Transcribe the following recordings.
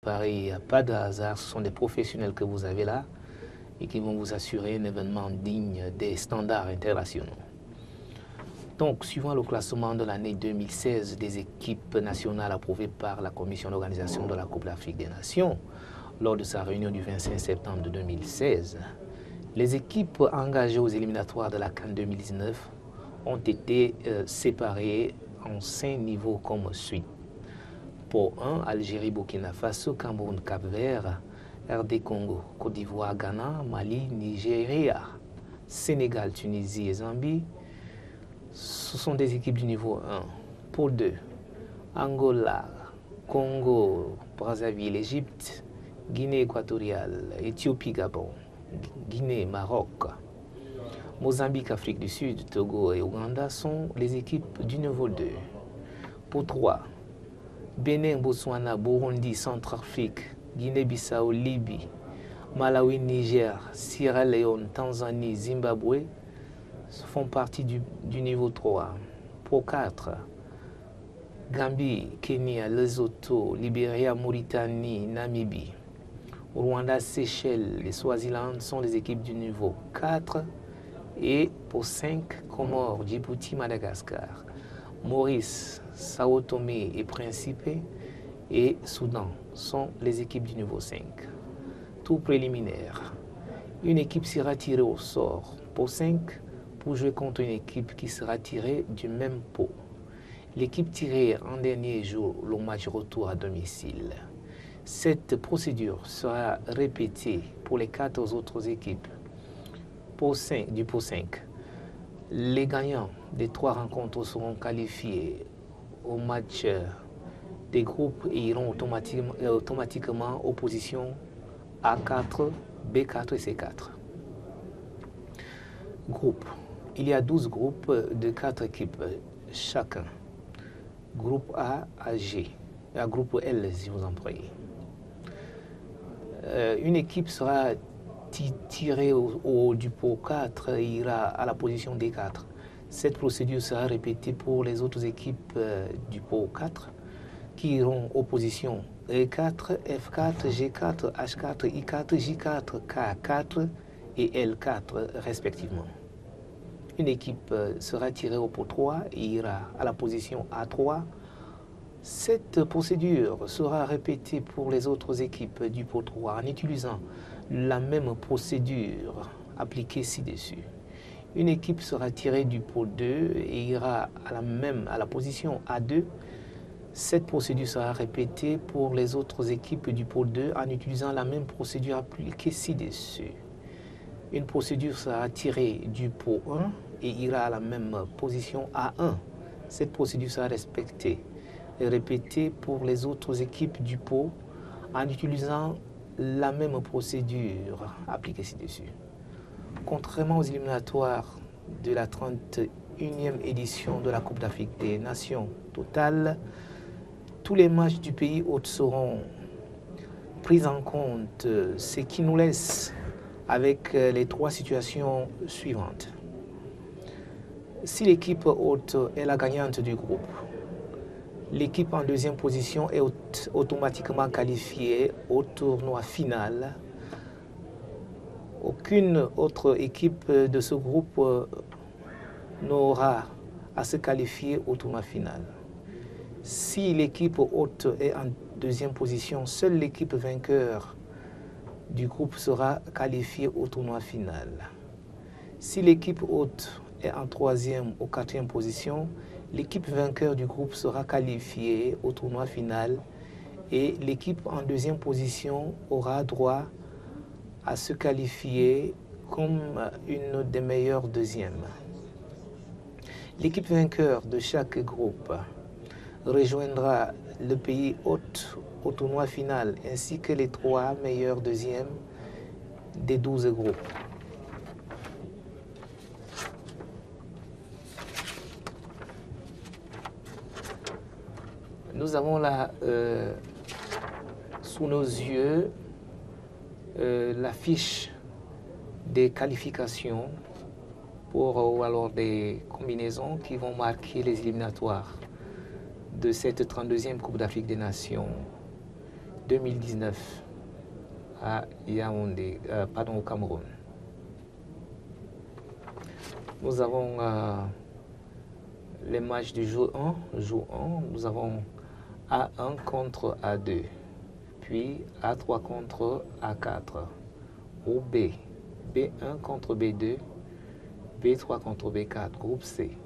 Pareil, il n'y a pas de hasard, ce sont des professionnels que vous avez là et qui vont vous assurer un événement digne des standards internationaux. Donc, suivant le classement de l'année 2016 des équipes nationales approuvées par la Commission d'organisation de la Coupe d'Afrique des Nations, lors de sa réunion du 25 septembre 2016, les équipes engagées aux éliminatoires de la CAN 2019 ont été séparées en 5 niveaux comme suit. Pour 1, Algérie, Burkina Faso, Cameroun, Cap-Vert, RD Congo, Côte d'Ivoire, Ghana, Mali, Nigeria, Sénégal, Tunisie et Zambie. Ce sont des équipes du niveau 1. Pour 2, Angola, Congo, Brazzaville, Égypte, Guinée équatoriale, Éthiopie, Gabon, Guinée, Maroc, Mozambique, Afrique du Sud, Togo et Ouganda sont les équipes du niveau 2. Pour 3, Bénin, Botswana, Burundi, Centrafrique, Guinée-Bissau, Libye, Malawi, Niger, Sierra Leone, Tanzanie, Zimbabwe font partie du niveau 3. Pour 4, Gambie, Kenya, Lesotho, Libéria, Mauritanie, Namibie, Rwanda, Seychelles et Swaziland sont les équipes du niveau 4. Et pour 5, Comores, Djibouti, Madagascar, Maurice, Sao Tomé et Principe et Soudan sont les équipes du niveau 5. Tout préliminaire. Une équipe sera tirée au sort pour 5 pour jouer contre une équipe qui sera tirée du même pot. L'équipe tirée en dernier joue le match retour à domicile. Cette procédure sera répétée pour les 4 autres équipes. Du pot 5. Les gagnants des 3 rencontres seront qualifiés au match des groupes et iront automatiquement aux positions A4, B4 et C4. Groupe. Il y a 12 groupes de 4 équipes chacun. Groupe A à G. À groupe L, si vous en prie. Une équipe sera tirée du pot 4 et ira à la position D4. Cette procédure sera répétée pour les autres équipes du pot 4 qui iront aux positions E4, F4, G4, H4, I4, J4, K4 et L4 respectivement. Une équipe sera tirée au pot 3 et ira à la position A3. Cette procédure sera répétée pour les autres équipes du pot 3 en utilisant la même procédure appliquée ci-dessus. Une équipe sera tirée du pot 2 et ira à la position A2. Cette procédure sera répétée pour les autres équipes du pot 2 en utilisant la même procédure appliquée ci-dessus. Une procédure sera tirée du pot 1 et ira à la même position A1. Cette procédure sera respectée et répétée pour les autres équipes du pot en utilisant la même procédure appliquée ci-dessus. Contrairement aux éliminatoires de la 31e édition de la Coupe d'Afrique des Nations totale, tous les matchs du pays hôte seront pris en compte, ce qui nous laisse avec les 3 situations suivantes. Si l'équipe hôte est la gagnante du groupe, l'équipe en 2e position est automatiquement qualifiée au tournoi final. Aucune autre équipe de ce groupe n'aura à se qualifier au tournoi final. Si l'équipe hôte est en 2e position, seule l'équipe vainqueur du groupe sera qualifiée au tournoi final. Si l'équipe hôte est en 3e ou 4e position, l'équipe vainqueur du groupe sera qualifiée au tournoi final et l'équipe en 2e position aura droit à se qualifier comme une des meilleures 2e. L'équipe vainqueur de chaque groupe rejoindra le pays hôte au tournoi final ainsi que les 3 meilleurs 2e des 12 groupes. Nous avons là sous nos yeux la fiche des qualifications pour alors des combinaisons qui vont marquer les éliminatoires de cette 32e Coupe d'Afrique des Nations 2019 à Yaoundé, pardon, au Cameroun. Nous avons les matchs du jour 1. Jour 1, nous avons A1 contre A2, puis A3 contre A4. Groupe B, B1 contre B2, B3 contre B4. Groupe C,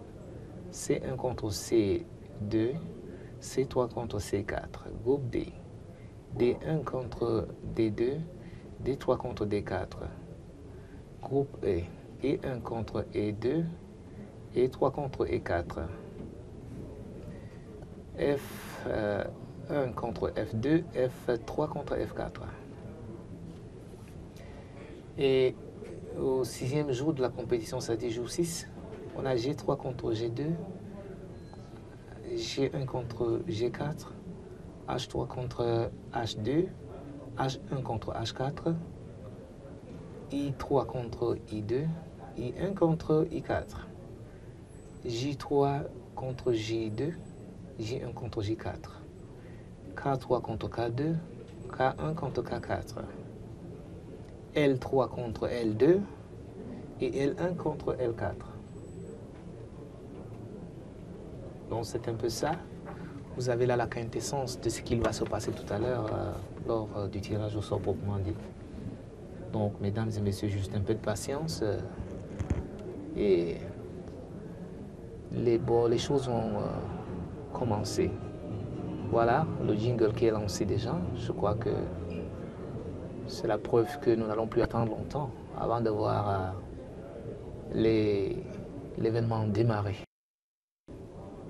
C1 contre C2, C3 contre C4. Groupe D, D1 contre D2, D3 contre D4. Groupe E, E1 contre E2, E3 contre E4. F1 contre F2, F3 contre F4. Et au 6e jour de la compétition, c'est-à-dire jour 6, on a G3 contre G2, G1 contre G4, H3 contre H2, H1 contre H4, I3 contre I2, I1 contre I4, J3 contre J2, J1 contre J4, K3 contre K2, K1 contre K4, L3 contre L2 et L1 contre L4. Donc c'est un peu ça. Vous avez là la quintessence de ce qu'il va se passer tout à l'heure lors du tirage au sort proprement dit. Donc mesdames et messieurs, juste un peu de patience et les choses vont commencer. Voilà le jingle qui est lancé déjà. Je crois que c'est la preuve que nous n'allons plus attendre longtemps avant de voir l'événement démarrer.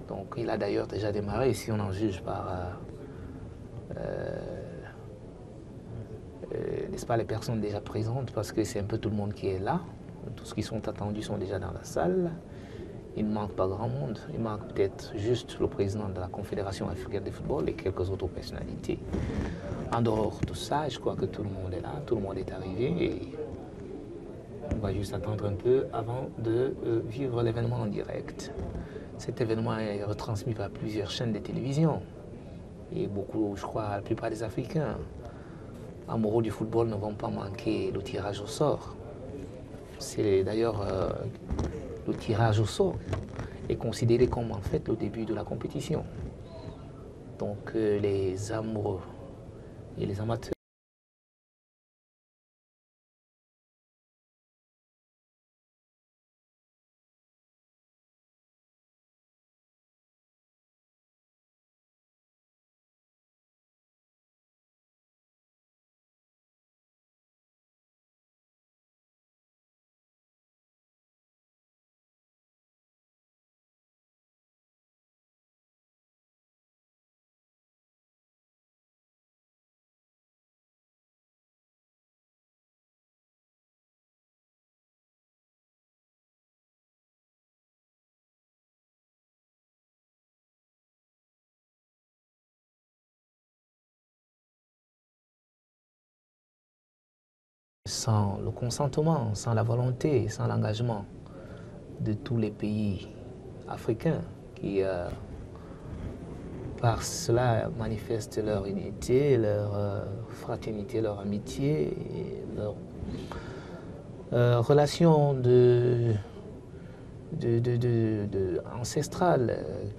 Donc il a d'ailleurs déjà démarré si on en juge par n'est-ce pas, les personnes déjà présentes, parce que c'est un peu tout le monde qui est là. Tous ceux qui sont attendus sont déjà dans la salle. Il ne manque pas grand monde. Il manque peut-être juste le président de la Confédération africaine de football et quelques autres personnalités. En dehors de ça, je crois que tout le monde est là, tout le monde est arrivé et on va juste attendre un peu avant de vivre l'événement en direct. Cet événement est retransmis par plusieurs chaînes de télévision et beaucoup, je crois, la plupart des Africains amoureux du football ne vont pas manquer le tirage au sort. C'est d'ailleurs le tirage au sort est considéré comme en fait le début de la compétition. Donc les amoureux et les amateurs sans le consentement, sans la volonté, sans l'engagement de tous les pays africains qui, par cela, manifestent leur unité, leur fraternité, leur amitié, leur relation ancestrale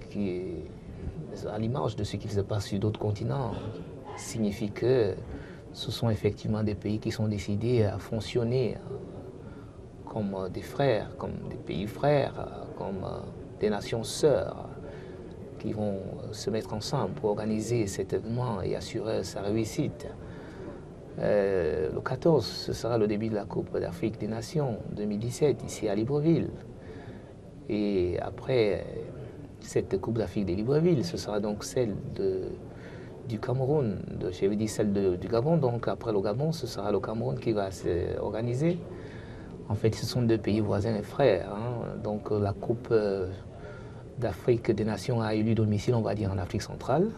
qui est à l'image de ce qui se passe sur d'autres continents, signifie que ce sont effectivement des pays qui sont décidés à fonctionner comme des frères, comme des pays frères, comme des nations sœurs qui vont se mettre ensemble pour organiser cet événement et assurer sa réussite. Le 14, ce sera le début de la Coupe d'Afrique des Nations 2017 ici à Libreville. Et après cette Coupe d'Afrique de Libreville, ce sera donc celle du Cameroun, j'avais dit celle du Gabon, donc après le Gabon, ce sera le Cameroun qui va s'organiser. En fait, ce sont deux pays voisins et frères. Hein. Donc la Coupe d'Afrique des Nations a eu lieu domicile, on va dire, en Afrique centrale.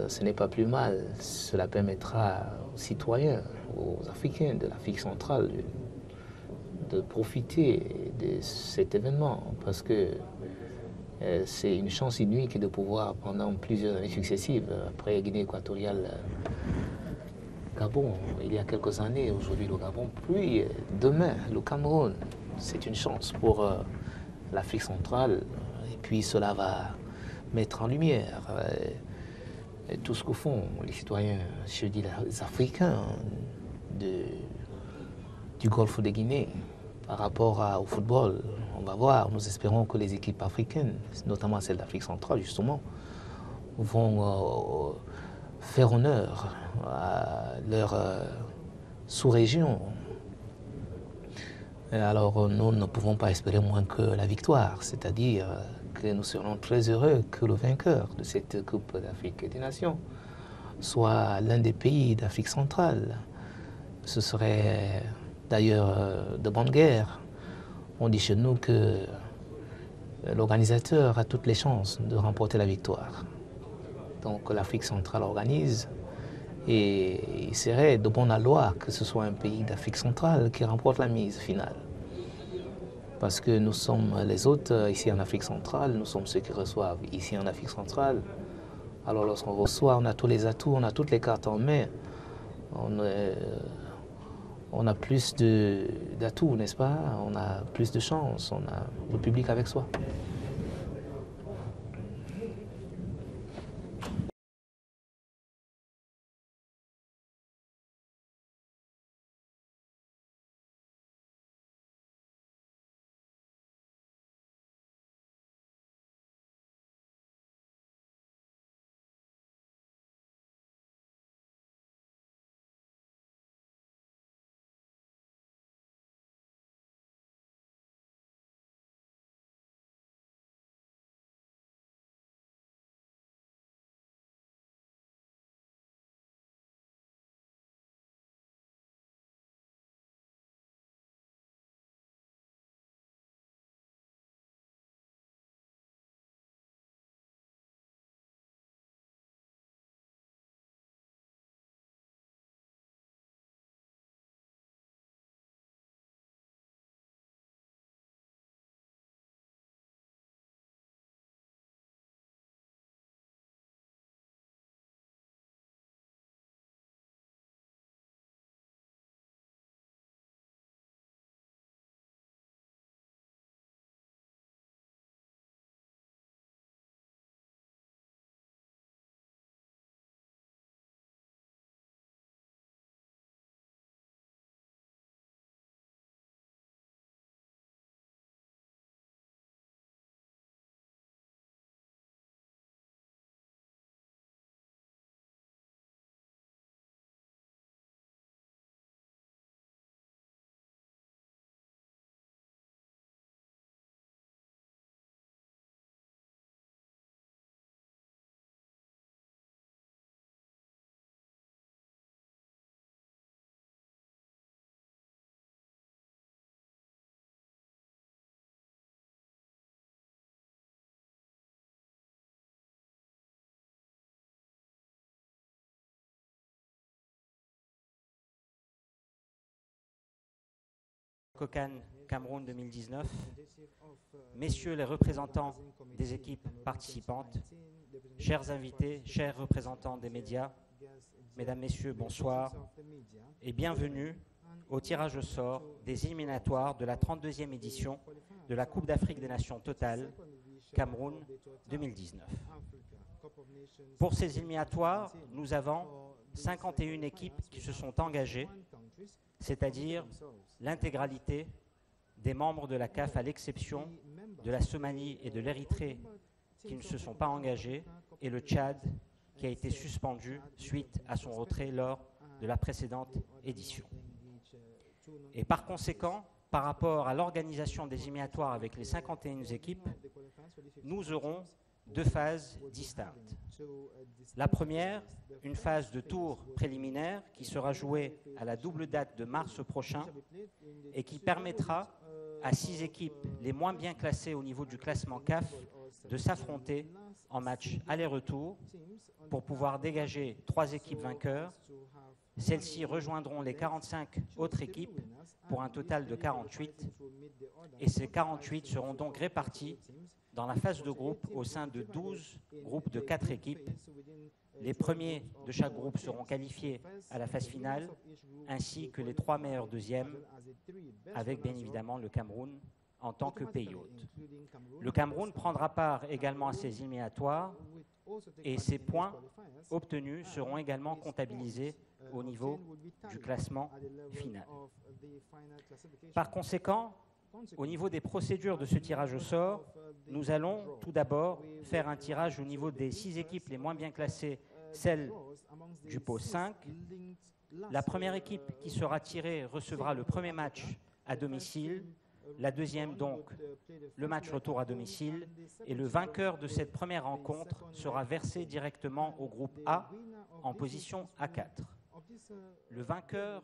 Ce n'est pas plus mal. Cela permettra aux citoyens, aux Africains de l'Afrique centrale de profiter de cet événement parce que C'est une chance inouïe que de pouvoir, pendant plusieurs années successives, après Guinée équatoriale, Gabon, il y a quelques années, aujourd'hui le Gabon, puis demain le Cameroun. C'est une chance pour l'Afrique centrale, et puis cela va mettre en lumière tout ce que font les citoyens, je dis les Africains du Golfe de Guinée par rapport au football. On va voir, nous espérons que les équipes africaines, notamment celles d'Afrique centrale justement, vont faire honneur à leur sous-région. Alors nous ne pouvons pas espérer moins que la victoire, c'est-à-dire que nous serons très heureux que le vainqueur de cette Coupe d'Afrique des Nations soit l'un des pays d'Afrique centrale. Ce serait d'ailleurs de bonne guerre. On dit chez nous que l'organisateur a toutes les chances de remporter la victoire. Donc l'Afrique centrale organise et il serait de bon aloi que ce soit un pays d'Afrique centrale qui remporte la mise finale. Parce que nous sommes les autres ici en Afrique centrale, nous sommes ceux qui reçoivent ici en Afrique centrale. Alors lorsqu'on reçoit, on a tous les atouts, on a toutes les cartes en main. On a plus d'atouts, n'est-ce pas? On a plus de chance, on a le public avec soi. COCAN Cameroun 2019, messieurs les représentants des équipes participantes, chers invités, chers représentants des médias, mesdames, messieurs, bonsoir et bienvenue au tirage au sort des éliminatoires de la 32e édition de la Coupe d'Afrique des Nations Totale Cameroun 2019. Pour ces éliminatoires, nous avons 51 équipes qui se sont engagées, c'est-à-dire l'intégralité des membres de la CAF à l'exception de la Somalie et de l'Érythrée qui ne se sont pas engagés et le Tchad qui a été suspendu suite à son retrait lors de la précédente édition. Et par conséquent, par rapport à l'organisation des éliminatoires avec les 51 équipes, nous aurons deux phases distinctes. La première, une phase de tour préliminaire qui sera jouée à la double date de mars prochain et qui permettra à 6 équipes les moins bien classées au niveau du classement CAF de s'affronter en match aller-retour pour pouvoir dégager 3 équipes vainqueurs. Celles-ci rejoindront les 45 autres équipes pour un total de 48 et ces 48 seront donc répartis dans la phase de groupe au sein de 12 groupes de 4 équipes. Les premiers de chaque groupe seront qualifiés à la phase finale, ainsi que les 3 meilleurs deuxièmes, avec bien évidemment le Cameroun en tant que pays hôte. Le Cameroun prendra part également à ces éliminatoires et ces points obtenus seront également comptabilisés au niveau du classement final. Par conséquent, au niveau des procédures de ce tirage au sort, nous allons tout d'abord faire un tirage au niveau des 6 équipes les moins bien classées, celles du pot 5. La première équipe qui sera tirée recevra le premier match à domicile, la deuxième donc le match retour à domicile, et le vainqueur de cette première rencontre sera versé directement au groupe A en position A4. Le vainqueur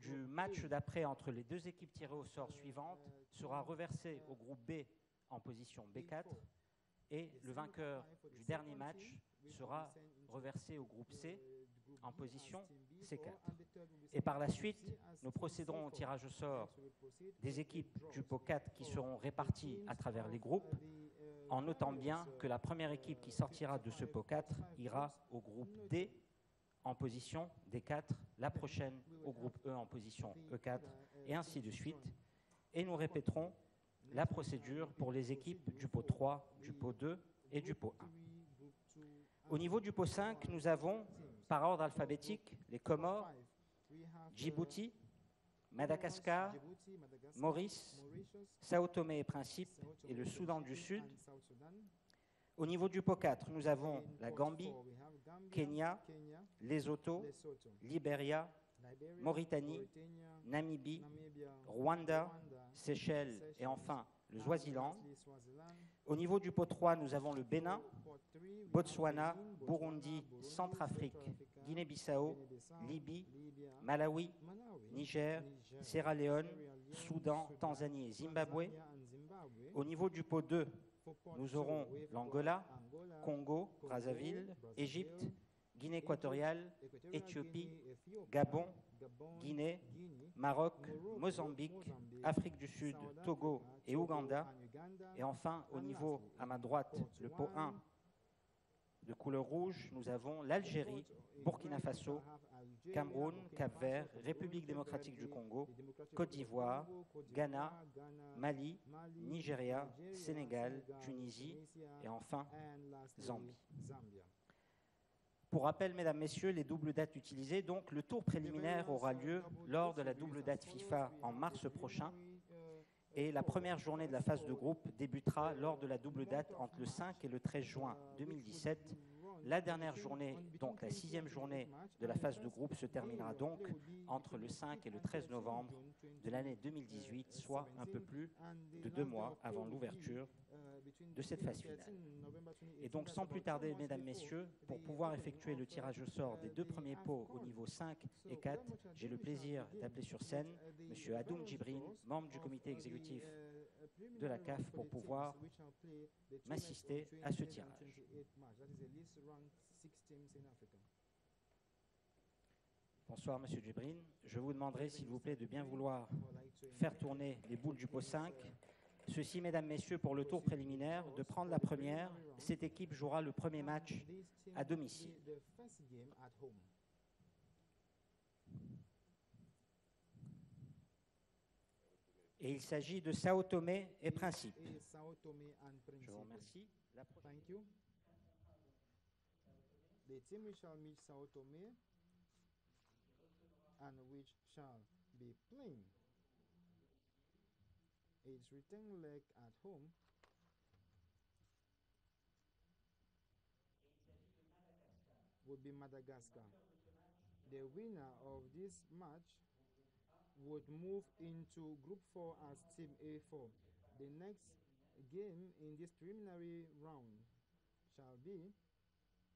du match d'après entre les 2 équipes tirées au sort suivantes sera reversé au groupe B en position B4 et le vainqueur du dernier match sera reversé au groupe C en position C4. Et par la suite, nous procéderons au tirage au sort des équipes du pot 4 qui seront réparties à travers les groupes, en notant bien que la première équipe qui sortira de ce pot 4 ira au groupe D en position D4, la prochaine au groupe E en position E4, et ainsi de suite. Et nous répéterons la procédure pour les équipes du pot 3, du pot 2 et du pot 1. Au niveau du pot 5, nous avons, par ordre alphabétique, les Comores, Djibouti, Madagascar, Maurice, Sao Tomé et Principe et le Soudan du Sud. Au niveau du pot 4, nous avons la Gambie, Kenya, Lesotho, Libéria, Mauritanie, Namibie, Rwanda, Seychelles et enfin le Swaziland. Au niveau du pot 3, nous avons le Bénin, Botswana, Burundi, Centrafrique, Guinée-Bissau, Libye, Malawi, Niger, Sierra Leone, Soudan, Tanzanie et Zimbabwe. Au niveau du pot 2, nous aurons l'Angola, Congo, Brazzaville, Égypte, Guinée équatoriale, Éthiopie, Gabon, Guinée, Maroc, Mozambique, Afrique du Sud, Togo et Ouganda. Et enfin, au niveau à ma droite, le pot 1 de couleur rouge, nous avons l'Algérie, Burkina Faso, Cameroun, Cap-Vert, République démocratique du Congo, Côte d'Ivoire, Ghana, Mali, Nigeria, Sénégal, Tunisie et enfin Zambie. Pour rappel, mesdames, messieurs, les doubles dates utilisées, donc le tour préliminaire aura lieu lors de la double date FIFA en mars prochain et la première journée de la phase de groupe débutera lors de la double date entre le 5 et le 13 juin 2017. La dernière journée, donc la 6e journée de la phase de groupe se terminera donc entre le 5 et le 13 novembre de l'année 2018, soit un peu plus de 2 mois avant l'ouverture de cette phase finale. Et donc sans plus tarder, mesdames, messieurs, pour pouvoir effectuer le tirage au sort des 2 premiers pots au niveau 5 et 4, j'ai le plaisir d'appeler sur scène M. Adoum Djibrine, membre du comité exécutif de la CAF, pour pouvoir m'assister à ce tirage. Bonsoir, Monsieur Djibrine. Je vous demanderai, s'il vous plaît, de bien vouloir faire tourner les boules du pot 5. Ceci, mesdames, messieurs, pour le tour préliminaire, de prendre la première. Cette équipe jouera le premier match à domicile. Et il s'agit de Sao Tomé et Principe. Je vous remercie. La prochaine. The team which shall meet Sao Tome and which shall be playing its return leg at home would be Madagascar. The winner of this match would move into Group 4 as Team A4. The next game in this preliminary round shall be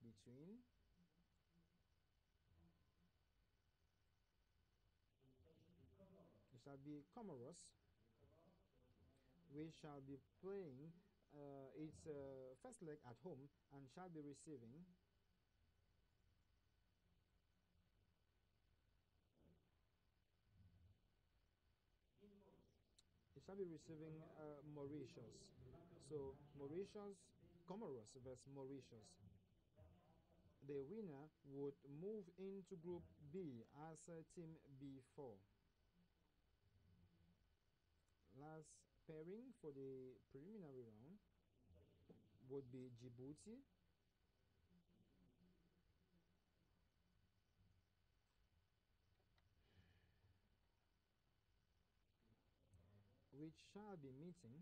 between Comoros, which shall be playing its first leg at home and shall be receiving Mauritius. So Comoros versus Mauritius. The winner would move into Group B as Team B4. Last pairing for the preliminary round would be Djibouti which shall be meeting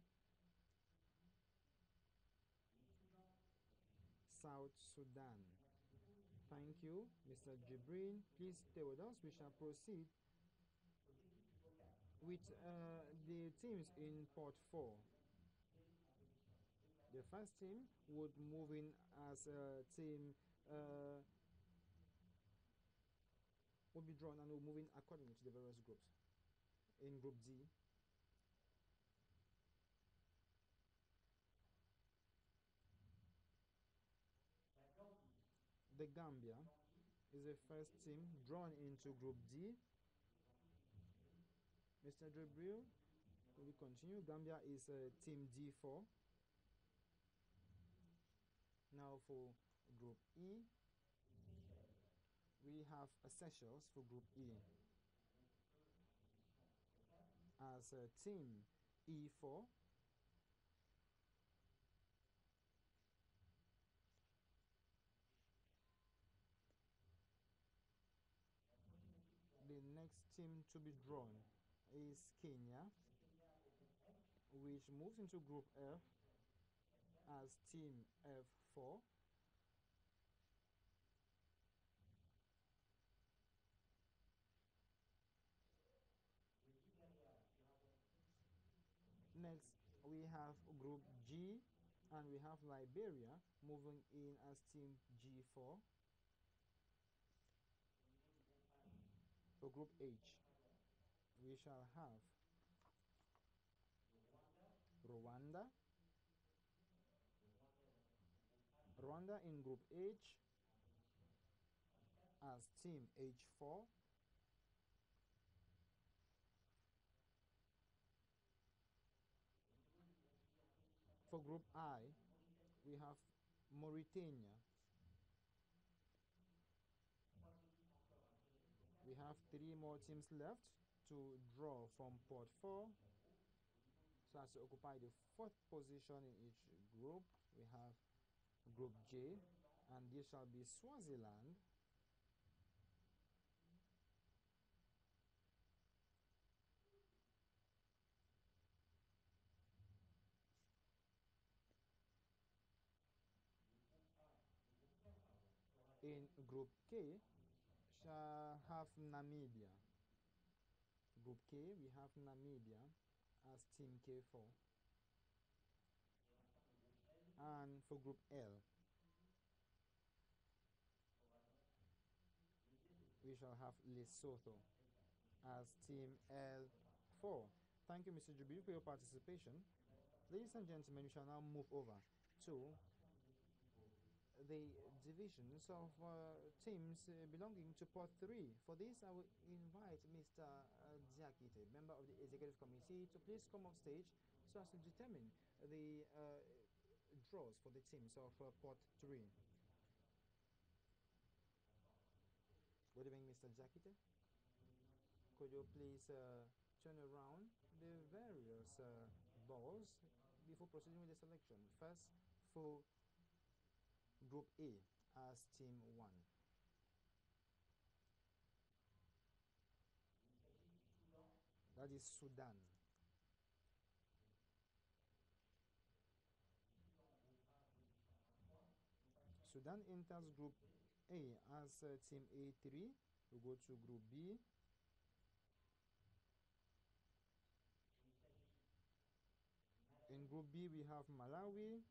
South Sudan. Thank you, Mr. Jibrin. Please stay with us. We shall proceed with the teams in Pot 4. The first team would move in as a team would be drawn and will move in according to the various groups. In Group D, the Gambia is the first team drawn into Group D. Mr. Dribril, will we continue? Gambia is Team D4. Now for Group E, we have Seychelles for Group E as Team E4. The next team to be drawn is Kenya, which moves into Group F as Team F4. Next, we have Group G, and we have Liberia moving in as Team G4. For Group H, we shall have Rwanda. Rwanda in Group H as Team H4. For Group I, we have Mauritania. We have 3 more teams left to draw from Pot 4, so as to occupy the 4th position in each group. We have Group J, and this shall be Swaziland. In Group K, shall have Namibia. Group K, we have Namibia as Team K4. And for Group L, we shall have Lesotho as Team L4. Thank you, Mr. Jubilee, for your participation. Ladies and gentlemen, we shall now move over to the divisions of teams belonging to Pot 3. For this, I will invite Mr. Diakite, member of the Executive Committee, to please come off stage so as to determine the draws for the teams of Pot 3. Good evening, Mr. Diakite. Could you please turn around the various balls before proceeding with the selection? First, for Group A as Team 1. That is Sudan. Sudan enters Group A as Team A3. We go to Group B. In Group B, we have Malawi.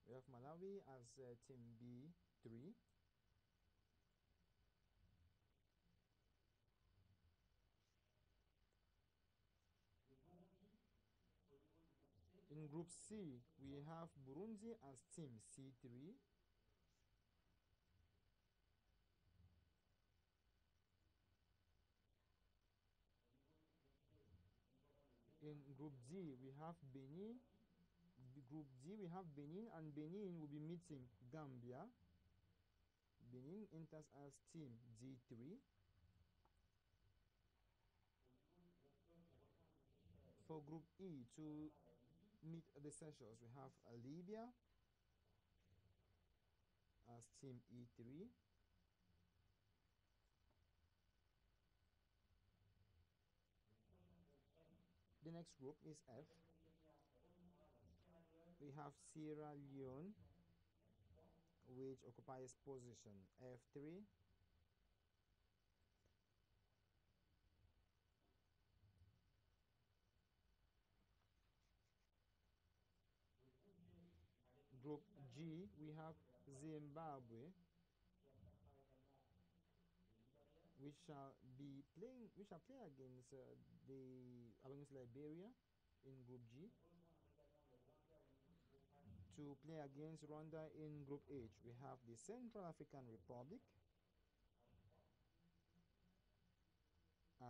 We have Malawi as Team B3. In Group C, we have Burundi as Team C3. In Group D, we have Benin. Group D, we have Benin, and Benin will be meeting Gambia. Benin enters as team D3. For Group E, to meet the Seychelles, we have Libya as team E3. The next group is F. We have Sierra Leone, which occupies position F3. Group G, we have Zimbabwe, which shall play against Liberia in Group G. To play against Rwanda in Group H, we have the Central African Republic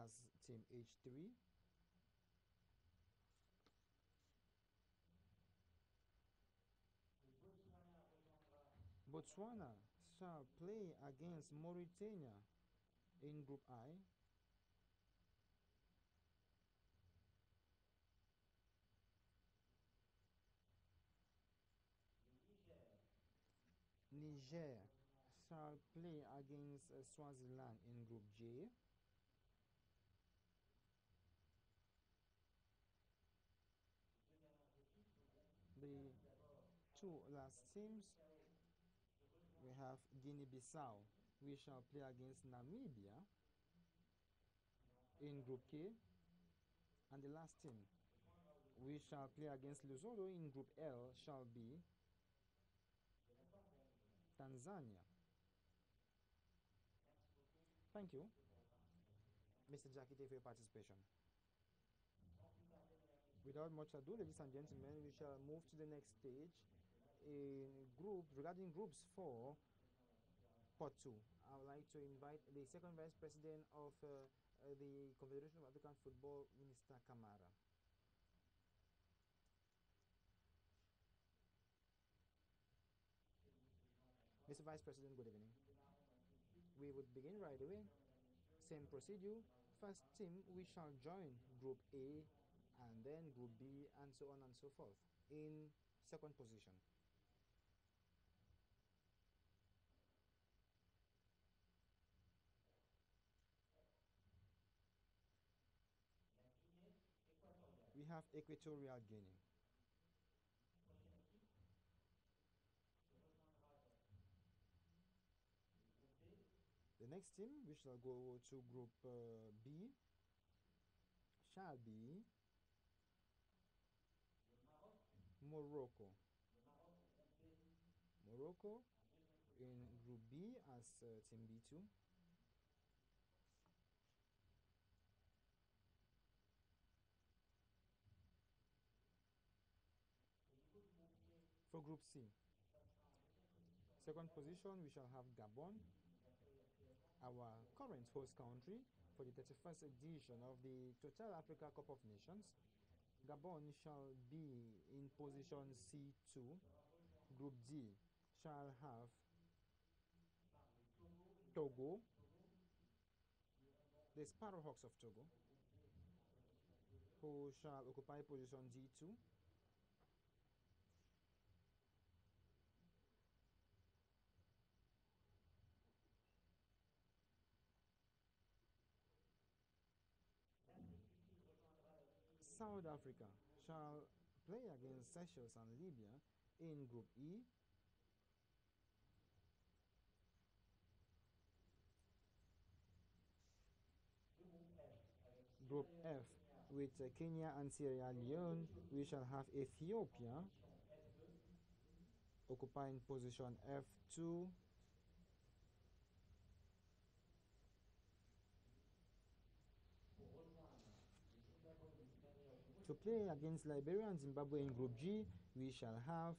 as team H3. Botswana shall play against Mauritania in Group I. Niger shall play against Swaziland in Group J. The two last teams, we have Guinea-Bissau. We shall play against Namibia in Group K. And the last team, we shall play against Lesotho in Group L, shall be Tanzania. Thank you, Mr. Jakite, for your participation. Without much ado, ladies and gentlemen, we shall move to the next stage in groups. Regarding groups 4, Part 2, I would like to invite the second Vice President of the Confederation of African Football, Minister Kamara. Mr. Vice President, good evening. We would begin right away. Same procedure. First team, we shall join Group A, and then Group B, and so on and so forth. In second position, we have Equatorial Guinea. The next team, we shall go to Group B, shall be Morocco. Morocco in Group B as Team B2. For Group C, second position, we shall have Gabon, our current host country for the 31st edition of the Total Africa Cup of Nations. Gabon shall be in position C2. Group D shall have Togo, the Sparrowhawks of Togo, who shall occupy position D2. South Africa shall play against Seychelles and Libya in Group E. Group F, with Kenya and Sierra Leone, we shall have Ethiopia occupying position F2. To play against Liberia and Zimbabwe in Group G, we shall have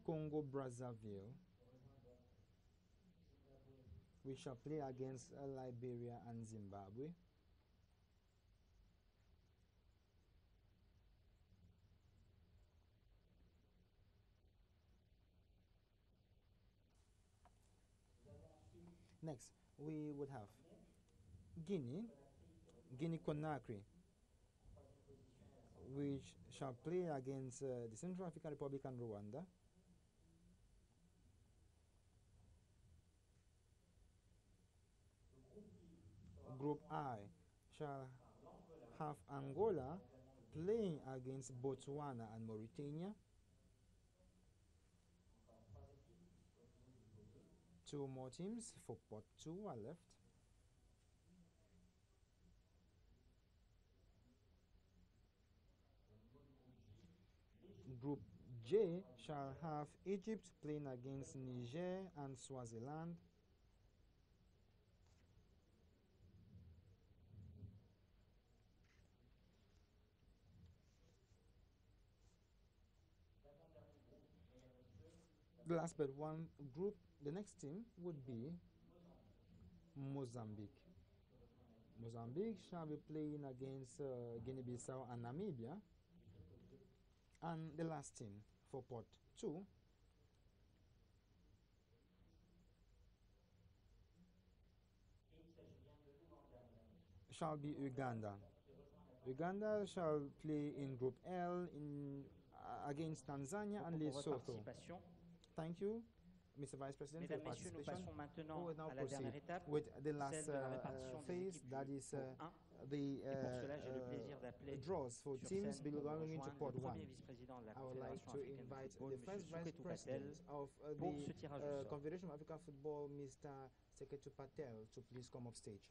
Congo Brazzaville. We shall play against Liberia and Zimbabwe. Next, we would have Guinea, Guinea-Conakry, which shall play against the Central African Republic and Rwanda. Group I shall have Angola playing against Botswana and Mauritania. Two more teams for pot 2 are left. Group J shall have Egypt playing against Niger and Swaziland. The last but one group, the next team would be Mozambique. Mozambique shall be playing against Guinea-Bissau and Namibia. And the last team for pot 2 shall be Uganda. Uganda shall play in Group L against Tanzania and Lesotho. Thank you, Mr. Vice President, Mesdames, for Messieurs, nous participation. passons maintenant We will now à la dernière proceed étape, with the last celle de la répartition des phase, équipes that du is groupe 1. the Et pour cela, j'ai le plaisir d'appeler draws for sur teams scène pour belonging to rejoindre pot le 1. premier vice-président de la I would like Confédération to africaine de invite football, the M. first vice Souketou Patel, president of pour the ce tirage au sort. Confederation of African Football, Mr. Seketu Patel, to please come up stage.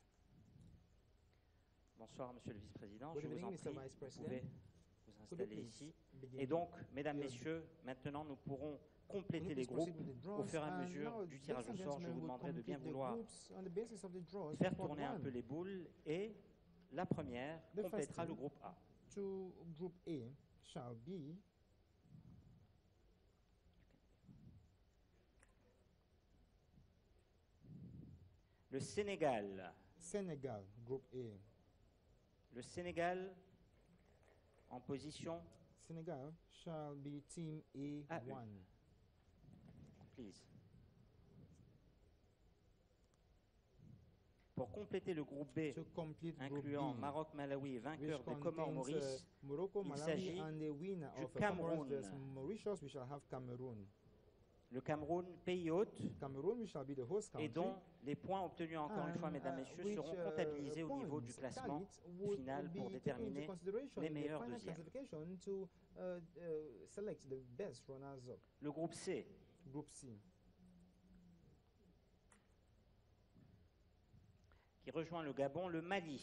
Bonsoir, Monsieur le Vice-président. Good Je vous evening, en Mr. prie, Vice vous President. pouvez vous Could you installer please ici. begin Et donc, Mesdames, your- Messieurs, maintenant nous pourrons Will you compléter les please proceed groupes with the au draws? fur et à And mesure now, du tirage au ladies and sort. Je vous gentlemen, we'll demanderai de bien complete the vouloir groups on the basis of the draws faire for pot tourner un 1. peu les boules et la première The complétera first le team groupe A. to Group A shall be Le Sénégal. Senegal, Group A. Le Sénégal en position, Senegal shall be Team A1. please. Pour compléter le groupe B, To complete Group incluant B, Maroc, Malawi et which vainqueur des contains Comores Maurice, Morocco, il Malawi, s'agit and the winner du of Comoros Cameroun. versus Mauritius, we shall have Cameroon. le Cameroun, pays hôte, Cameroon, we shall be the host country. et dont les points obtenus encore une fois, and, Mesdames, Messieurs, which, seront comptabilisés au niveau du points classement tallied would final pour be taken into déterminer consideration les in the meilleurs final deuxièmes. classification to select the best runners-up. Le groupe C, Group C. qui rejoint le Gabon, le Mali,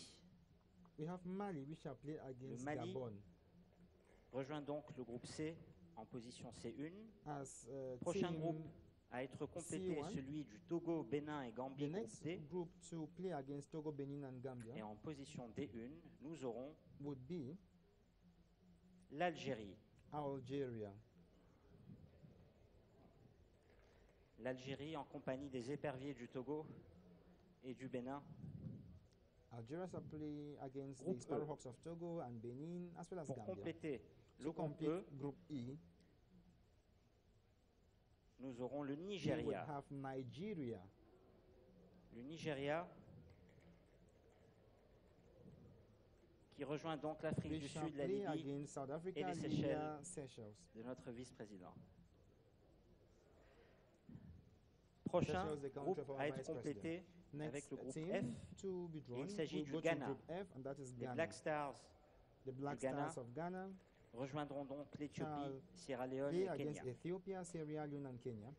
We have Mali, we shall play against Mali Gabon. rejoint donc le groupe C en position C1. As Prochain team groupe à être complété est C1. celui du Togo, Bénin et The Gambie, groupe next D. group to play against Togo, Benin, and Gambia Et en position D1, nous aurons would be l'Algérie. Algeria. L'Algérie en compagnie des éperviers du Togo et du Bénin. Algeria shall play against Groupe the Sparrowhawks of Togo and Benin, as well as Pour Gambia. compléter le To groupe complete E, Group E, nous aurons le we would Nigeria. have Nigeria. Le Nigeria qui rejoint donc l'Afrique We du shall Sud, la play Libye against South Africa, et les Libya, Seychelles. Seychelles. de notre vice-président. Prochain Seychelles, the country groupe of our à être vice president. complété avec Next le groupe team F, to be drawn il s'agit will du go to Ghana. Group F, and that is les Ghana. Black Stars The Black du Ghana Stars of Ghana rejoindront donc l'Éthiopie, shall Sierra Leone play et against Kenya. Ethiopia, Sierra Leone, and Kenya.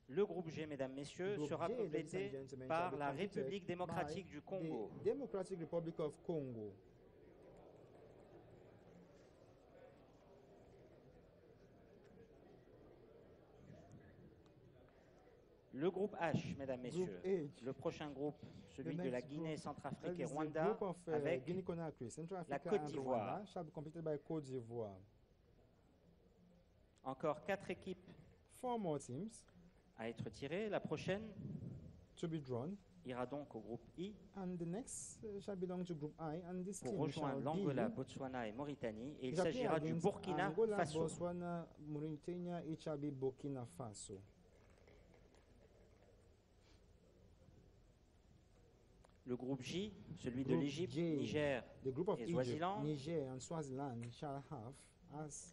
Le groupe G, Mesdames, Messieurs, Group sera J, ladies and complété gentlemen, par shall be la completed République démocratique by du Congo. the Democratic Republic of Congo. Le groupe H, Mesdames, Group Messieurs, H. le prochain groupe, celui The de la next Guinée, group, Centrafrique that et is the Rwanda, group of avec Guinea-Conakry, Central la Africa Côte and d'Ivoire. Rwanda shall be completed by Côte d'Ivoire. encore 4 équipes 4 more teams à être tirées. La prochaine to be drawn ira donc au groupe I And the next shall belong to Group I, and this pour team rejoindre shall l'Angola, be Botswana et Mauritanie. Et il shall play s'agira du against Burkina Angola, Faso. Botswana, Mauritania. It shall be Burkina Faso. Le groupe J, celui de Group l'Égypte, J, Niger the group of et Egypt, Swaziland. Niger, and Swaziland shall have as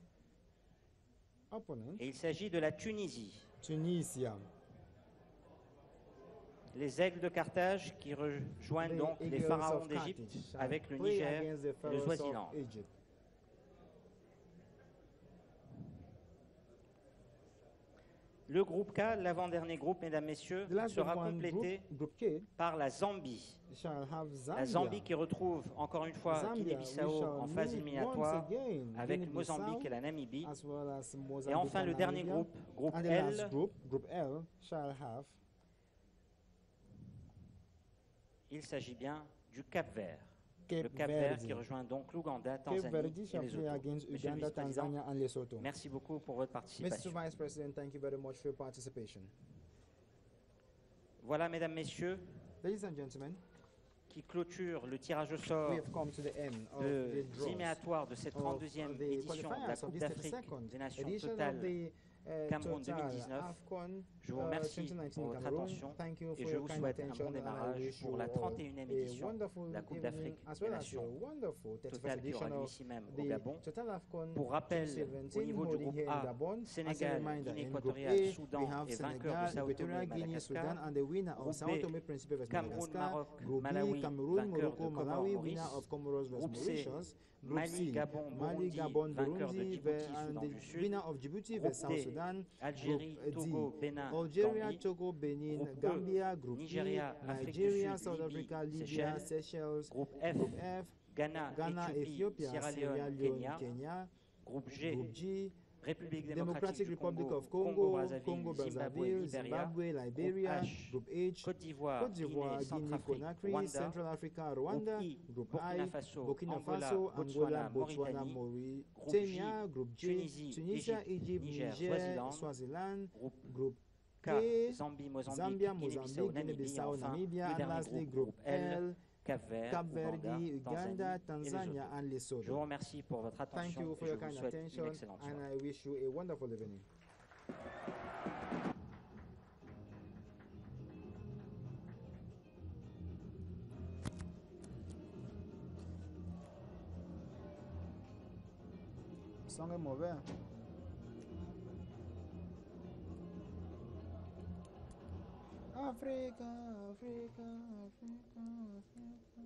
opponent Et il s'agit de la Tunisie. Tunisia. Les aigles de Carthage qui rejoignent donc les Eagles pharaons of d'Égypte Carthage shall avec le play Niger against the et le pharaohs of Swaziland. Egypt. Le groupe K, l'avant-dernier groupe, mesdames, messieurs, The last sera one, complété group K, par la Zambie. shall have La Zambia. Zambie qui retrouve encore une fois Zambia, we Guinée-Bissau shall en phase meet éliminatoire once again avec le Guinea-Bissau, Mozambique et la Namibie. as well as Mozambique Et enfin and le dernier Namibia. groupe, groupe And the L, last group, Group L, shall have il s'agit bien du Cap-Vert. Cape Le Cap-Vert Verde. qui rejoint donc l'Ouganda, Cape Tanzanie Verde et shall play Lesotho. against Monsieur le Uganda, Vice-président, Tanzania, and Lesotho. merci beaucoup pour votre Mr. participation. Vice President, thank you very much for your participation. Voilà, mesdames, messieurs, Ladies and gentlemen, qui clôture le tirage au sort we have come to the end of the des draws éliminatoires de cette of 32e the édition de la qualifiers of Coupe this d'Afrique 32nd des Nations edition of Total the Cameroun Total 2019. AFCON Je vous remercie 2019 pour votre Cameroon. attention Thank you et for je your vous kind souhaite un attention, bon and I démarrage wish pour you la all 31e a édition wonderful de la Coupe evening, d'Afrique as des well as Nations your wonderful 31st Total qui aura edition lieu of ici même au the Gabon. Total AFCON Pour rappel, 2017 au niveau du holding groupe here in A, Gabon. As a Sénégal, reminder, Guinée in Group équatoriale, A, Soudan we have et vainqueur de Senegal, Sao Tomé et Equatorial Guinea, Sudan, Madagascar. and the winner of Groupe Sao B, Tome, Principe vs Cameroun, Madagascar. Maroc, Group B, Malawi, Cameroun, vainqueur Morocco, de Malawi, Comores, winner Maurice. of Comoros vs Groupe C, Mauritius. Group Mali, C, Gabon, Mali, Burundi, Gabon, vainqueur de Burundi, Djibouti, and Soudan the du Sud. winner of Djibouti Groupe vs South D, Sudan. Algérie, Group Togo, D, Bénin, Algeria, Gambie. Togo, Benin, Groupe E, Gambia. Group Nigeria, E, Afrique du Nigeria, Sud, South Libye, Africa, Libya, Seychelles. Seychelles. Groupe F, Group F, Ghana, Ghana, Éthiopie, Ethiopia, Sierra Sierra Leone, Leone, Kenya. Kenya. Groupe G, Group G, République Democratic démocratique du Republic Congo, of Congo, Congo-Brazzaville, Congo, Zimbabwe, Brazzaville, Libéria. Zimbabwe, Liberia. Groupe H, Group H, Côte d'Ivoire, Côte d'Ivoire, Guinée, Guinea, Centrafrique, Conakry, Rwanda. Central Africa, Rwanda. Groupe I, Group Burkina I, Faso, Burkina Angola, Faso, Botswana, Angola, Botswana, Mauritanie. Mauritania. Group J, Tunisie, Tunisia, Égypte, Egypt, Niger, Niger, Swaziland. Swaziland. Groupe Group K, K, Zambie, Mozambique, Zambia, Guinée-Bissau, Mozambique, Namibie. Guinée-Bissau, Enfin, Namibia, le and dernier lastly groupe, Group L, L, Cap-Vert, Cap Verde, Uganda, Uganda, Tanzania, and et Lesotho. Je vous Lesotho. remercie pour votre Thank attention you et for je your vous kind souhaite une attention, excellente and soirée. I wish you a wonderful evening. Le son est mauvais. Africa, Africa, Africa, Africa.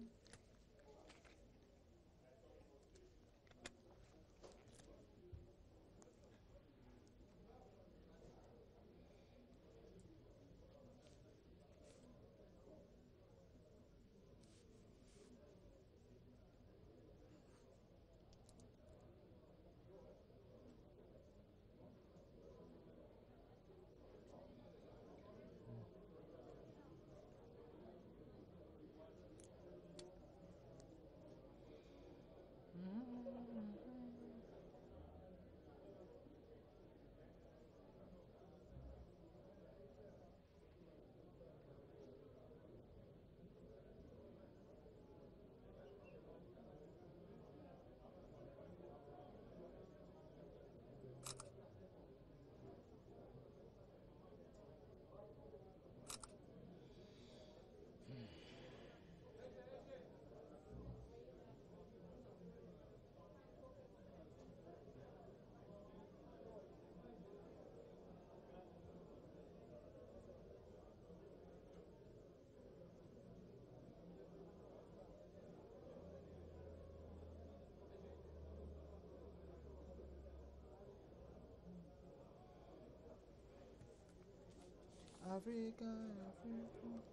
Africa, Africa.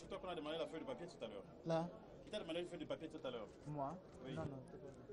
c'est toi qu'on a demandé la feuille de papier tout à l'heure. Là, Qui t'a demandé une feuille de papier tout à l'heure? moi? Oui. Non, non, c'est pas vrai.